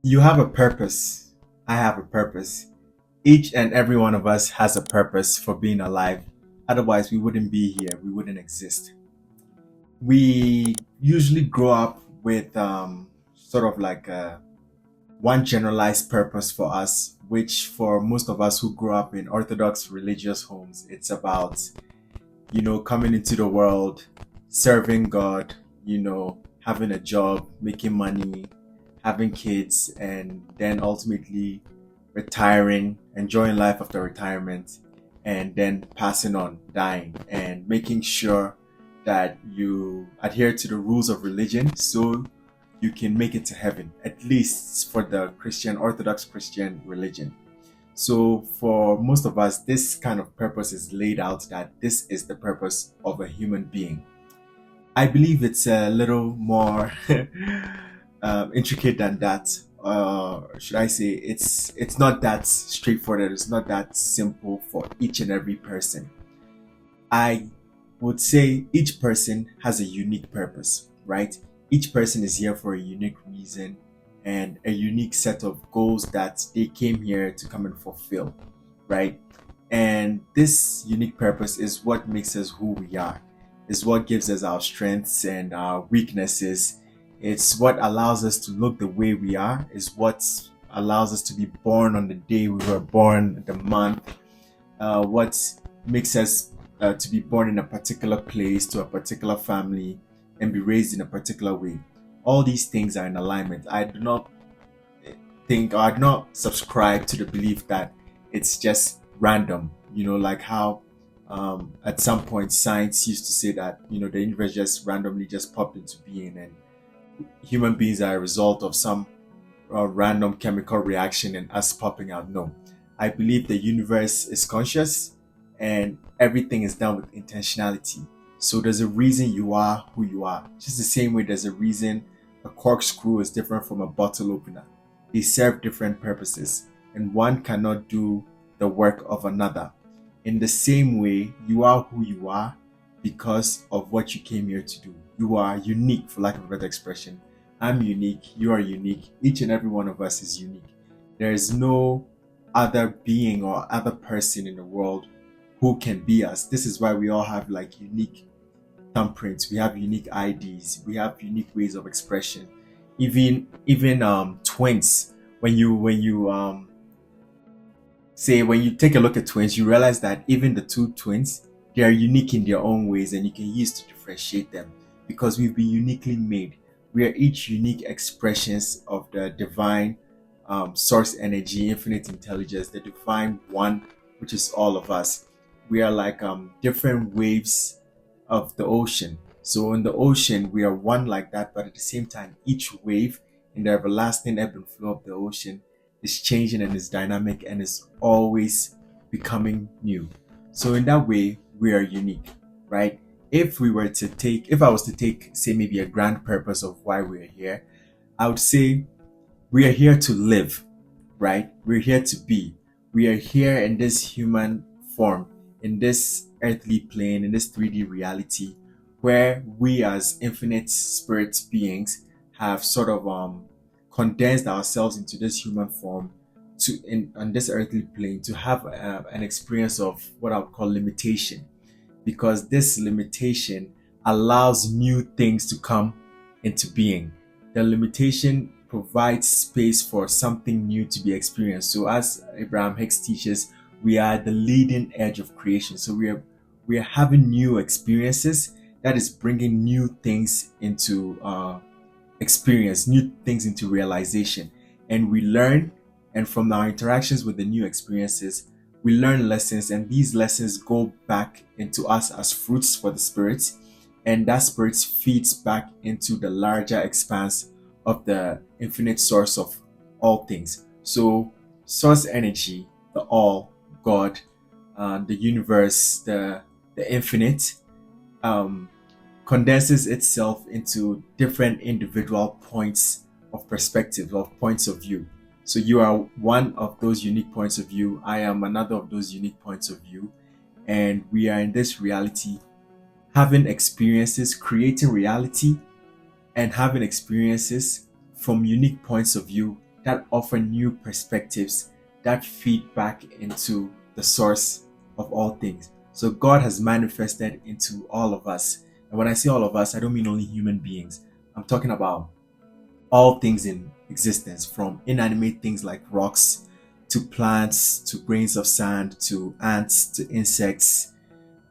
You have a purpose. I have a purpose. Each and every one of us has a purpose for being alive. Otherwise, we wouldn't be here. We wouldn't exist. We usually grow up with sort of like one generalized purpose for us, which for most of us who grew up in Orthodox religious homes, it's about, coming into the world, serving God, having a job, making money, having kids, and then ultimately retiring, enjoying life after retirement, and then passing on, dying, and making sure that you adhere to the rules of religion so you can make it to heaven, at least for the Christian, Orthodox Christian religion. So, for most of us, this kind of purpose is laid out that this is the purpose of a human being. I believe it's a little more intricate than that. Should I say it's not that straightforward. It's not that simple for each and every person. I would say each person has a unique purpose, right? Each person is here for a unique reason and a unique set of goals that they came here to come and fulfill, right? And this unique purpose is what makes us who we are, is what gives us our strengths and our weaknesses. It's what allows us to look the way we are, is what allows us to be born on the day we were born, the month, what makes us to be born in a particular place, to a particular family, and be raised in a particular way. All these things are in alignment. I do not think, or I do not subscribe to the belief that it's just random, like how at some point science used to say that, the universe just randomly just popped into being and human beings are a result of some random chemical reaction and us popping out. No, I believe the universe is conscious and everything is done with intentionality. So there's a reason you are who you are. Just the same way there's a reason a corkscrew is different from a bottle opener. They serve different purposes, and one cannot do the work of another. In the same way, you are who you are because of what you came here to do. You are unique, for lack of a better expression. I'm unique, you are unique, each and every one of us is unique. There is no other being or other person in the world who can be us. This is why we all have like unique thumbprints, we have unique IDs, we have unique ways of expression. Even twins, when you say when you take a look at twins, you realize that even the two twins, they are unique in their own ways and you can use to differentiate them because we've been uniquely made. We are each unique expressions of the divine source energy, infinite intelligence, the divine one, which is all of us. We are like different waves of the ocean. So in the ocean, we are one like that, but at the same time, each wave in the everlasting ebb and flow of the ocean is changing and is dynamic and is always becoming new. So in that way, we are unique, right? If I was to take, say, maybe a grand purpose of why we're here, I would say we are here to live, right? We're here to be. We are here in this human form, in this earthly plane, in this 3D reality, where we as infinite spirit beings have sort of condensed ourselves into this human form to in on this earthly plane to have an experience of what I would call limitation, because this limitation allows new things to come into being. The limitation provides space for something new to be experienced. So, as Abraham Hicks teaches, we are the leading edge of creation. So we are having new experiences that is bringing new things into experience, new things into realization, and we learn. And from our interactions with the new experiences, we learn lessons, and these lessons go back into us as fruits for the spirit, and that spirit feeds back into the larger expanse of the infinite source of all things. So, source energy, the all, God, the universe, the infinite, um, condenses itself into different individual points of perspective, of points of view. So you are one of those unique points of view. I am another of those unique points of view. And we are in this reality having experiences, creating reality, and having experiences from unique points of view that offer new perspectives that feed back into the source of all things. So God has manifested into all of us. And when I say all of us, I don't mean only human beings. I'm talking about all things in existence, from inanimate things like rocks to plants to grains of sand to ants to insects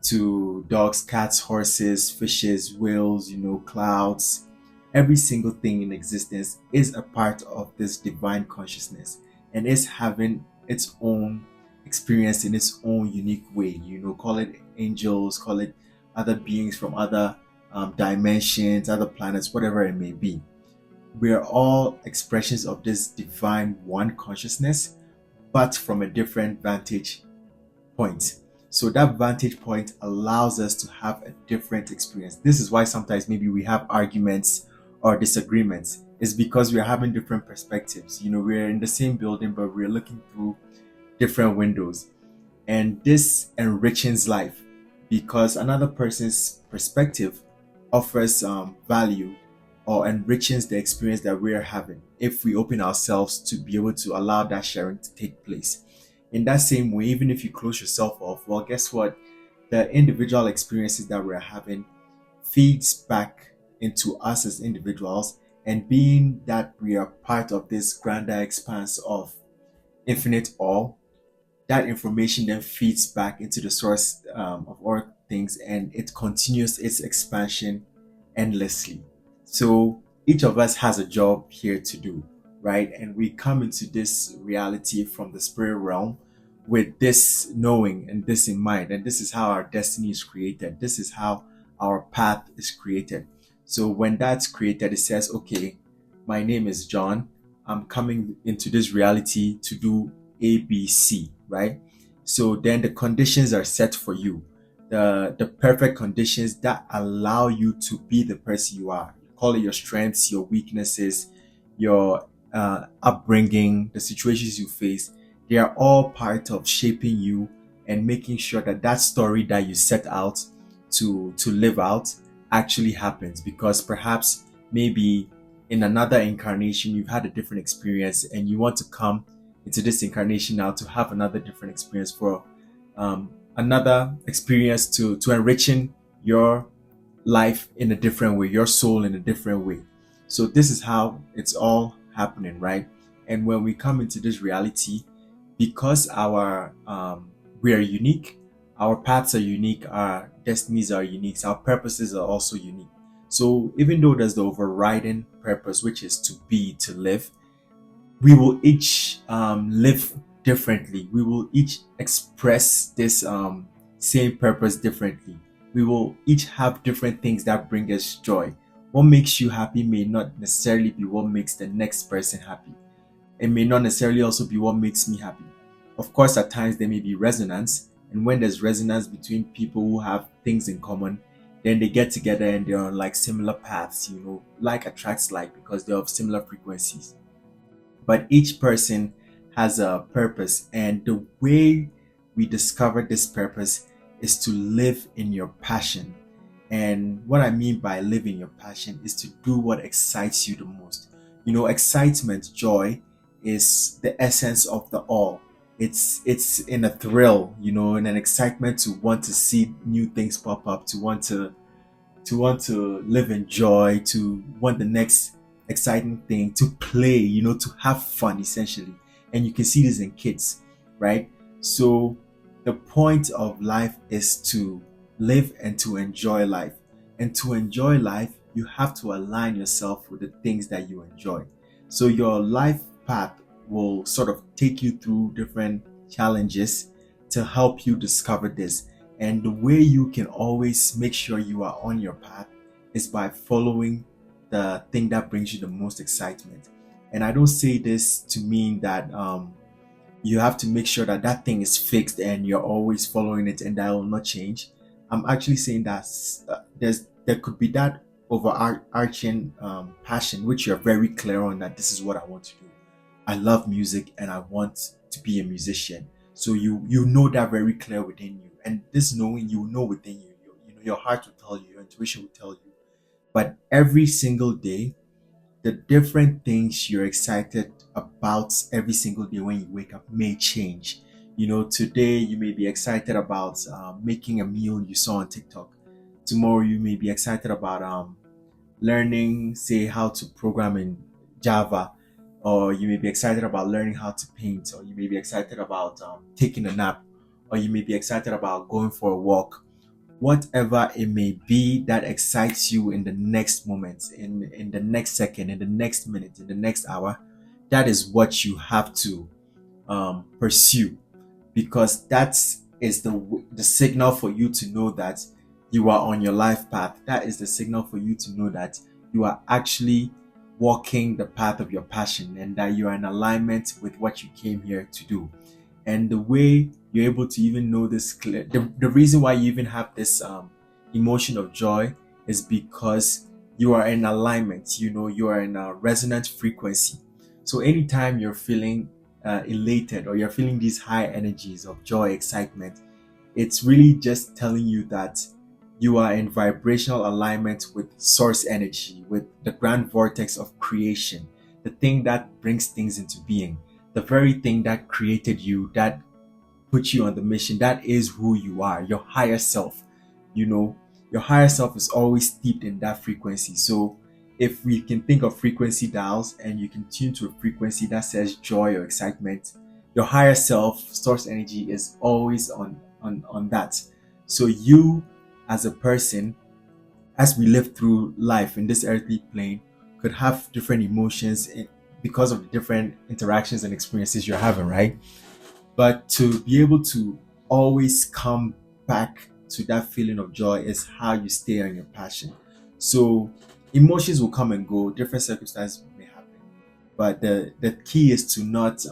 to dogs, cats, horses, fishes, whales, clouds. Every single thing in existence is a part of this divine consciousness and is having its own experience in its own unique way. Call it angels, call it other beings from other dimensions, other planets, whatever it may be. We are all expressions of this divine one consciousness, but from a different vantage point. So that vantage point allows us to have a different experience. This is why sometimes maybe we have arguments or disagreements. It's because we are having different perspectives. We're in the same building, but we're looking through different windows. And this enriches life because another person's perspective offers value or enriches the experience that we're having if we open ourselves to be able to allow that sharing to take place. In that same way, even if you close yourself off, well, guess what? The individual experiences that we're having feeds back into us as individuals, and being that we are part of this grander expanse of infinite all, that information then feeds back into the source of all things, and it continues its expansion endlessly. So each of us has a job here to do, right? And we come into this reality from the spirit realm with this knowing and this in mind. And this is how our destiny is created. This is how our path is created. So when that's created, it says, okay, my name is John. I'm coming into this reality to do A, B, C, right? So then the conditions are set for you. The perfect conditions that allow you to be the person you are. Call it your strengths, your weaknesses, your upbringing, the situations you face. They are all part of shaping you and making sure that that story that you set out to live out actually happens. Because perhaps maybe in another incarnation you've had a different experience and you want to come into this incarnation now to have another different experience for another experience to enriching your life in a different way, your soul in a different way. So this is how it's all happening, right? And when we come into this reality, because our we are unique, our paths are unique, our destinies are unique, our purposes are also unique. So even though there's the overriding purpose, which is to be, to live, we will each live differently. We will each express this same purpose differently. We will each have different things that bring us joy. What makes you happy may not necessarily be what makes the next person happy. It may not necessarily also be what makes me happy. Of course, at times there may be resonance, and when there's resonance between people who have things in common, then they get together and they're on like similar paths. Like attracts like because they're of similar frequencies. But each person has a purpose, and the way we discover this purpose is to live in your passion. And what I mean by live in your passion is to do what excites you the most. Excitement, joy is the essence of the all. It's in a thrill, in an excitement to want to see new things pop up, to live in joy, to want the next exciting thing, to play, to have fun essentially. And you can see this in kids, right? So the point of life is to live and to enjoy life. And to enjoy life, you have to align yourself with the things that you enjoy. So your life path will sort of take you through different challenges to help you discover this. And the way you can always make sure you are on your path is by following the thing that brings you the most excitement. And I don't say this to mean that you have to make sure that that thing is fixed and you're always following it and that will not change. I'm actually saying that there could be that overarching passion which you're very clear on, that this is what I want to do. I love music and I want to be a musician. So you know that very clear within you, and this knowing, you know within you, your heart will tell you, your intuition will tell you. But every single day, the different things you're excited about every single day when you wake up may change. Today you may be excited about making a meal you saw on TikTok. Tomorrow you may be excited about learning, say, how to program in Java, or you may be excited about learning how to paint, or you may be excited about taking a nap, or you may be excited about going for a walk. Whatever it may be that excites you in the next moment, in the next second, in the next minute, in the next hour, that is what you have to pursue, because that is the signal for you to know that you are on your life path. That is the signal for you to know that you are actually walking the path of your passion, and that you are in alignment with what you came here to do. And the way you're able to even know this clear, the reason why you even have this emotion of joy is because you are in alignment. You are in a resonant frequency. So anytime you're feeling elated, or you're feeling these high energies of joy, excitement, it's really just telling you that you are in vibrational alignment with source energy, with the grand vortex of creation, the thing that brings things into being, the very thing that created you, that put you on the mission. That is who you are, your higher self. Your higher self is always steeped in that frequency. So if we can think of frequency dials, and you can tune to a frequency that says joy or excitement, your higher self, source energy, is always on that. So you, as a person, as we live through life in this earthly plane, could have different emotions because of the different interactions and experiences you're having, right? But to be able to always come back to that feeling of joy is how you stay on your passion. So emotions will come and go, different circumstances may happen, but the key is to not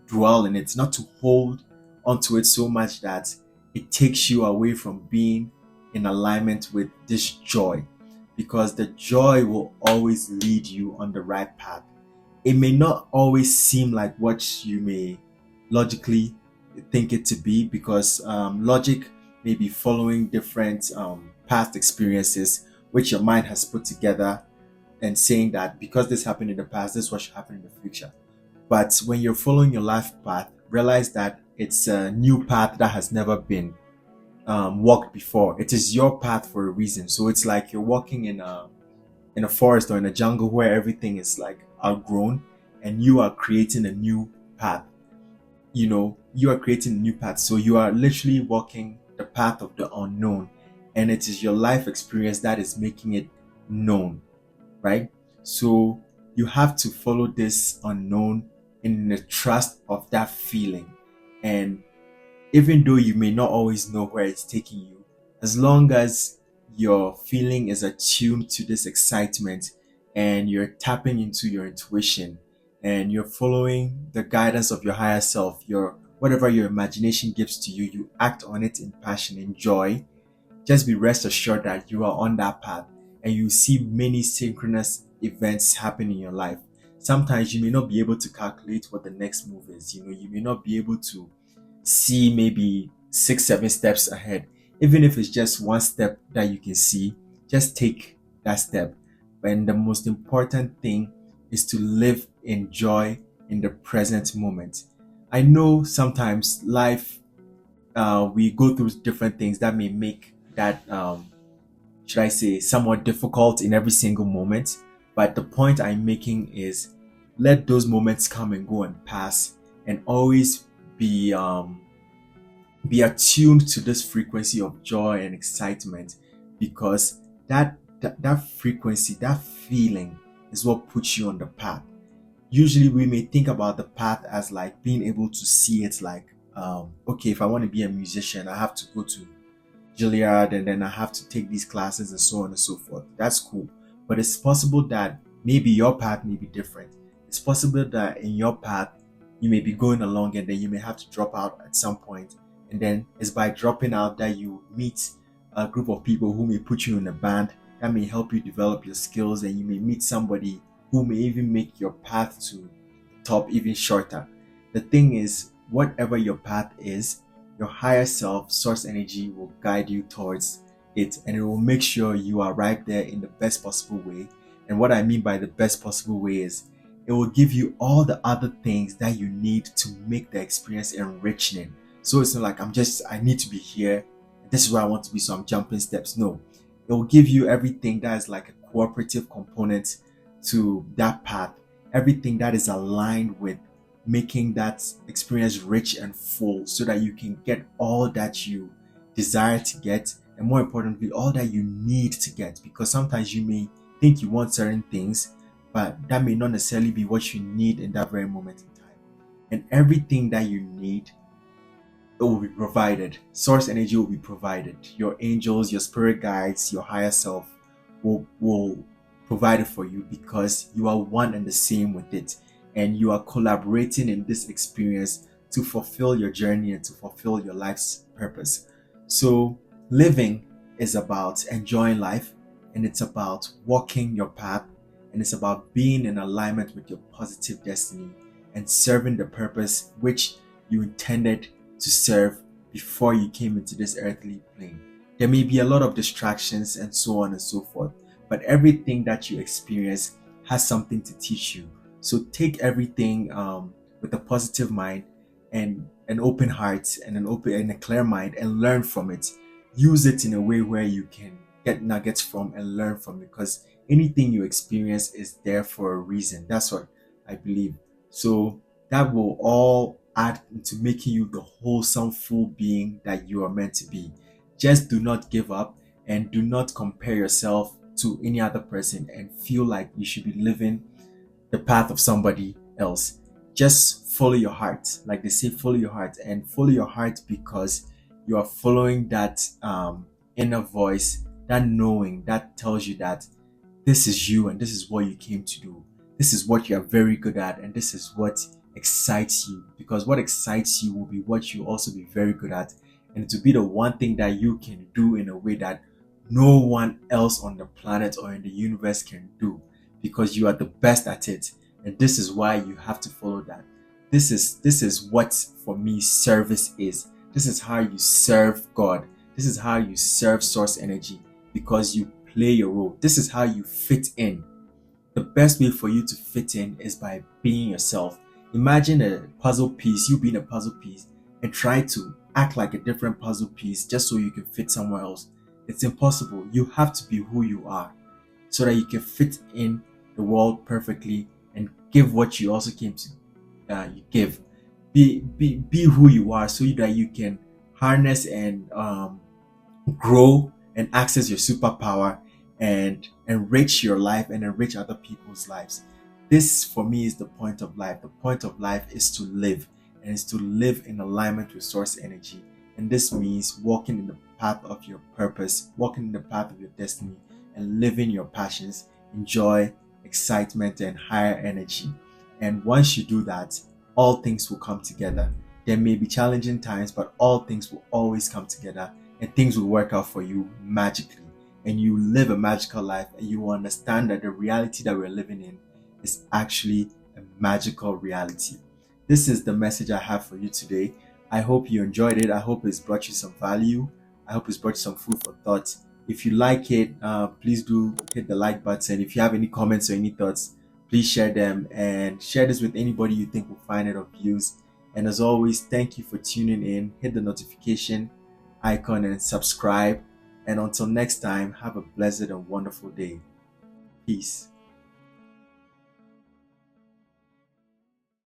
dwell in it, not to hold onto it so much that it takes you away from being in alignment with this joy, because the joy will always lead you on the right path. It may not always seem like what you may logically think it to be, because logic may be following different past experiences which your mind has put together, and saying that because this happened in the past, this is what should happen in the future. But when you're following your life path, realize that it's a new path that has never been walked before. It is your path for a reason. So it's like you're walking in a forest or in a jungle where everything is like outgrown, and you are creating a new path. You are creating a new path. So you are literally walking the path of the unknown, and it is your life experience that is making it known, right? So you have to follow this unknown in the trust of that feeling. And even though you may not always know where it's taking you, as long as your feeling is attuned to this excitement, and you're tapping into your intuition, and you're following the guidance of your higher self, your whatever your imagination gives to you, you act on it in passion, in joy. Just be rest assured that you are on that path, and you see many synchronous events happen in your life. Sometimes you may not be able to calculate what the next move is. You may not be able to see maybe 6 7 steps ahead. Even if it's just one step that you can see, just take that step. And the most important thing is to live in joy in the present moment. I know sometimes life, we go through different things that may make that, should I say, somewhat difficult in every single moment. But the point I'm making is, let those moments come and go and pass, and always be attuned to this frequency of joy and excitement, because that frequency, that feeling, is what puts you on the path. Usually we may think about the path as like being able to see it, like okay, if I want to be a musician, I have to go to Juilliard, and then I have to take these classes, and so on and so forth. That's cool. But it's possible that maybe your path may be different. It's possible that in your path you may be going along, and then you may have to drop out at some point. And then it's by dropping out that you meet a group of people who may put you in a band that may help you develop your skills, and you may meet somebody who may even make your path to the top even shorter. The thing is, whatever your path is, your higher self, source energy, will guide you towards it, and it will make sure you arrive there in the best possible way. And what I mean by the best possible way is it will give you all the other things that you need to make the experience enriching. So it's not like I need to be here. This is where I want to be, so I'm jumping steps. No, it will give you everything that is like a cooperative component to that path, everything that is aligned with making that experience rich and full so that you can get all that you desire to get, and more importantly, all that you need to get. Because sometimes you may think you want certain things, but that may not necessarily be what you need in that very moment in time. And everything that you need, it will be provided. Source energy will be provided. Your angels, your spirit guides, your higher self will provide it for you, because you are one and the same with it. And you are collaborating in this experience to fulfill your journey and to fulfill your life's purpose. So living is about enjoying life, and it's about walking your path, and it's about being in alignment with your positive destiny and serving the purpose which you intended to serve before you came into this earthly plane. There may be a lot of distractions and so on and so forth, but everything that you experience has something to teach you. So take everything with a positive mind and an open heart and a clear mind, and learn from it. Use it in a way where you can get nuggets from and learn from it, because anything you experience is there for a reason. That's what I believe. So that will all add into making you the wholesome, full being that you are meant to be. Just do not give up, and do not compare yourself to any other person and feel like you should be living the path of somebody else. Just follow your heart. Like they say, follow your heart, and follow your heart because you are following that inner voice, that knowing that tells you that this is you and this is what you came to do. This is what you are very good at, and this is what excites you. Because what excites you will be what you also be very good at, and to be the one thing that you can do in a way that no one else on the planet or in the universe can do, because you are the best at it. And this is why you have to follow that. This is what, for me, service is. This is how you serve God. This is how you serve source energy, because you play your role. This is how you fit in. The best way for you to fit in is by being yourself. Imagine a puzzle piece, you being a puzzle piece, and try to act like a different puzzle piece just so you can fit somewhere else. It's impossible. You have to be who you are so that you can fit in the world perfectly and give what you also came to you give. Be who you are so that you can harness and grow and access your superpower and enrich your life and enrich other people's lives. This, for me, is the point of life. The point of life is to live, and is to live in alignment with source energy. And this means walking in the path of your purpose, walking in the path of your destiny, and living your passions, enjoy, excitement, and higher energy. And once you do that, all things will come together. There may be challenging times, but all things will always come together, and things will work out for you magically. And you live a magical life, and you will understand that the reality that we're living in is actually a magical reality. This is the message I have for you today. I hope you enjoyed it. I hope it's brought you some value. I hope it's brought you some food for thought. If you like it, please do hit the like button. If you have any comments or any thoughts, please share them, and share this with anybody you think will find it of use. And as always, thank you for tuning in. Hit the notification icon and subscribe. And until next time, have a blessed and wonderful day. Peace.